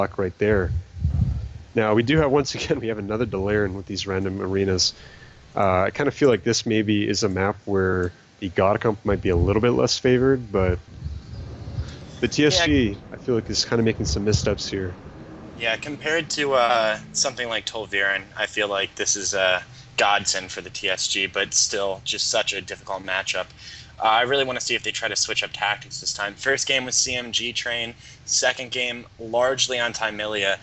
block right there. Now, we do have, once again, we have another Delaran with these random arenas. I kind of feel like this maybe is a map where the God Comp might be a little bit less favored, but the Yeah, TSG, I feel like, is kind of making some missteps here. yeah. Compared to something like Tolviren, I feel like this is a godsend for the TSG, but still just such a difficult matchup. I really want to see if they try to switch up tactics this time. First game was CMG train. Second game largely on Thymilia.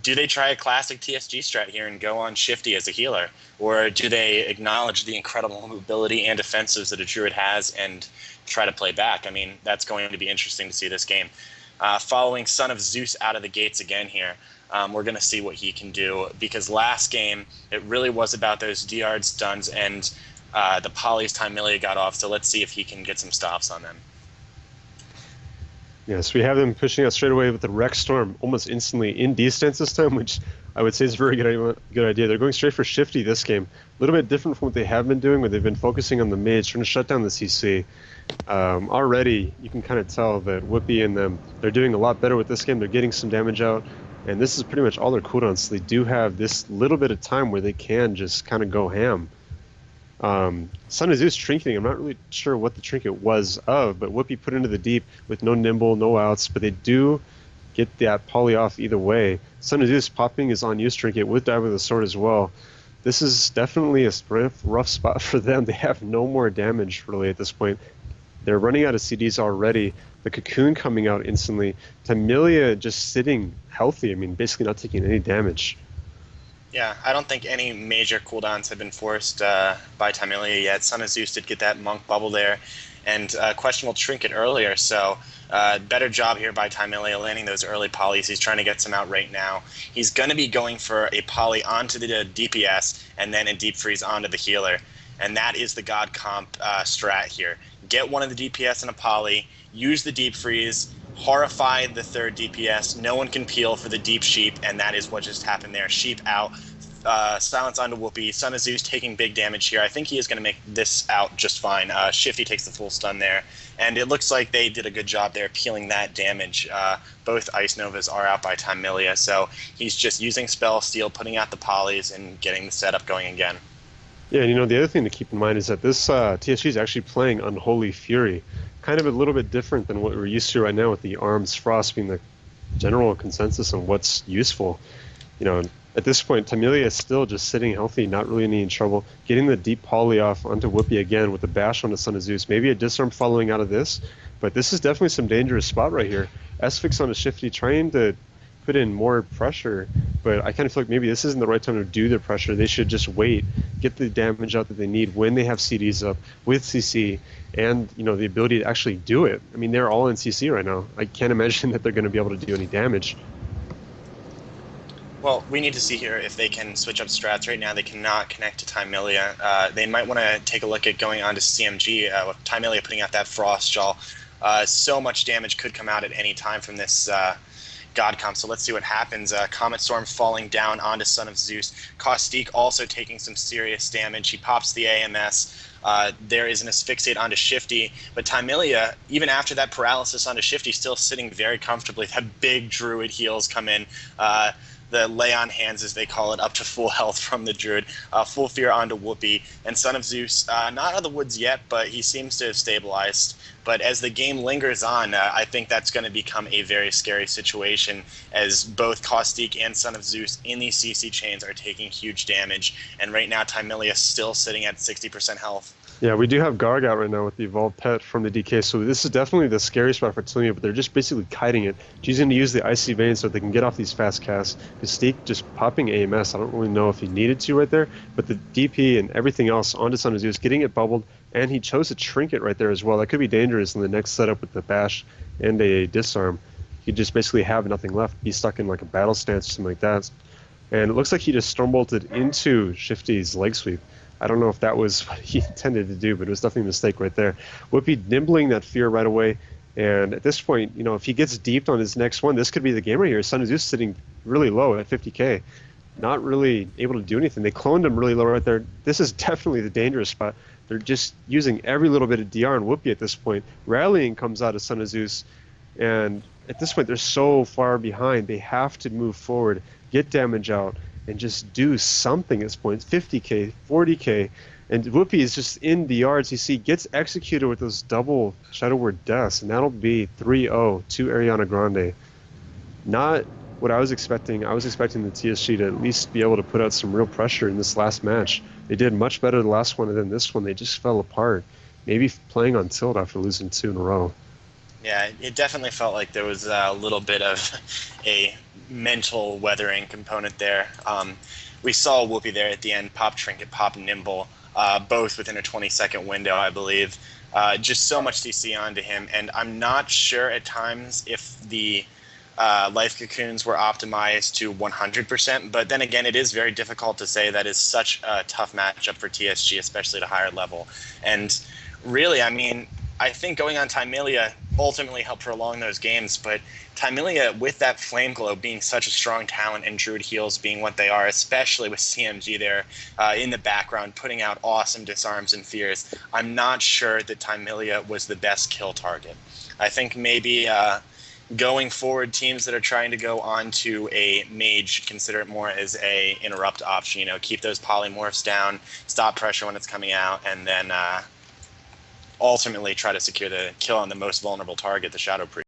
Do they try a classic TSG strat here and go on Shifty as a healer? Or do they acknowledge the incredible mobility and defensives that a Druid has and try to play back? I mean, that's going to be interesting to see this game. Following Son of Zeus out of the gates again here, we're going to see what he can do, because last game it really was about those DR stuns and the polys Thymilia got off, so let's see if he can get some stops on them. Yes, we have them pushing out straight away with the Rex Storm almost instantly in distance this time, which I would say is a very good idea. They're going straight for Shifty this game. A little bit different from what they have been doing, where they've been focusing on the mids, trying to shut down the CC. Already, you can kind of tell that Whoopi and them, they're doing a lot better with this game. They're getting some damage out, and this is pretty much all their cooldowns. So they do have this little bit of time where they can just kind of go ham. Son of Zeus trinketing, I'm not really sure what the trinket was of, but Whoopi put into the deep with no nimble, no outs, but they do get that poly off either way. Son of Zeus popping his on-use trinket with Dive with the Sword as well. This is definitely a rough spot for them. They have no more damage really at this point. They're running out of CDs already. The Cocoon coming out instantly. Thymilia just sitting healthy. I mean, basically not taking any damage. Yeah, I don't think any major cooldowns have been forced by Thymilia yet. Son of Zeus did get that Monk bubble there, and questionable trinket earlier, so better job here by Thymilia landing those early polys. He's trying to get some out right now. He's going to be going for a poly onto the DPS and then a deep freeze onto the healer, and that is the God Comp strat here. Get one of the DPS in a poly, use the deep freeze, horrify the third DPS. No one can peel for the deep sheep, and that is what just happened there. Sheep out. Silence onto Whoopi. Son of Zeus taking big damage here. I think he is going to make this out just fine. Shifty takes the full stun there, and it looks like they did a good job there peeling that damage. Both Ice Novas are out by Thymilia, so he's just using Spell Steal, putting out the polys, and getting the setup going again. Yeah, and the other thing to keep in mind is that this TSG is actually playing Unholy Fury. Kind of a little bit different than what we're used to right now with the Arms Frost being the general consensus on what's useful. At this point, Thymilia is still just sitting healthy, not really any trouble. Getting the deep poly off onto Whoopi again with the bash on the Son of Zeus. Maybe a disarm following out of this, but this is definitely some dangerous spot right here. S-Fix on a Shifty trying to put in more pressure, but I kind of feel like maybe this isn't the right time to do the pressure. They should just wait, get the damage out that they need when they have CDs up with CC and the ability to actually do it. I mean, they're all in CC right now. I can't imagine that they're going to be able to do any damage. Well, we need to see here if they can switch up strats. Right now, they cannot connect to Thymilia. They might want to take a look at going on to CMG with Thymilia putting out that Frost Jaw. So much damage could come out at any time from this God Comp, so let's see what happens. Comet Storm falling down onto Son of Zeus. Caustique also taking some serious damage. He pops the AMS. There is an asphyxiate onto Shifty, but Thymilia, even after that paralysis onto Shifty, still sitting very comfortably. That big Druid heals come in. The lay on hands, as they call it, up to full health from the Druid. Full fear onto Whoopi. And Son of Zeus, not out of the woods yet, but he seems to have stabilized. But as the game lingers on, I think that's going to become a very scary situation, as both Caustique and Son of Zeus in these CC chains are taking huge damage. And right now, Thymilia is still sitting at 60% health. Yeah, we do have Garg out right now with the Evolved Pet from the DK, so this is definitely the scary spot for Thymilia, but they're just basically kiting it. She's going to use the Icy Vein so they can get off these fast casts. Caustique just popping AMS, I don't really know if he needed to right there, but the DP and everything else onto Son of Zeus, getting it bubbled, and he chose a Trinket right there as well. That could be dangerous in the next setup with the Bash and a Disarm. He could just basically have nothing left, be stuck in like a battle stance or something like that. And it looks like he just Stormbolted into Shifty's leg sweep. I don't know if that was what he intended to do, but it was definitely a mistake right there. Whoopi nibbling that fear right away, and at this point, if he gets deeped on his next one, this could be the game right here. Son of Zeus sitting really low at 50k, not really able to do anything. They cloned him really low right there. This is definitely the dangerous spot. They're just using every little bit of DR on Whoopi at this point. Rallying comes out of Son of Zeus, and at this point they're so far behind. They have to move forward, get damage out, and just do something at this point. 50k, 40k, and Whoopi is just in the yards. You see, gets executed with those double Shadow Word deaths, and that'll be 3-0 to Ariana Grande. Not what I was expecting. I was expecting the TSG to at least be able to put out some real pressure in this last match. They did much better the last one, and then this one they just fell apart. Maybe playing on tilt after losing 2 in a row. Yeah, it definitely felt like there was a little bit of a mental weathering component there. We saw Whoopi there at the end, pop Trinket, pop Nimble, both within a 20-second window, I believe. Just so much CC onto him, and I'm not sure at times if the life cocoons were optimized to 100%, but then again, it is very difficult to say. That is such a tough matchup for TSG, especially at a higher level. And really, I mean, I think going on Tymelia ultimately helped prolong those games, but Tymelia, with that Flame Glow being such a strong talent and Druid heals being what they are, especially with CMG there in the background, putting out awesome disarms and fears, I'm not sure that Tymelia was the best kill target. I think maybe going forward, teams that are trying to go on to a mage should consider it more as a interrupt option. You know, keep those polymorphs down, stop pressure when it's coming out, and then ultimately try to secure the kill on the most vulnerable target, the Shadow Priest.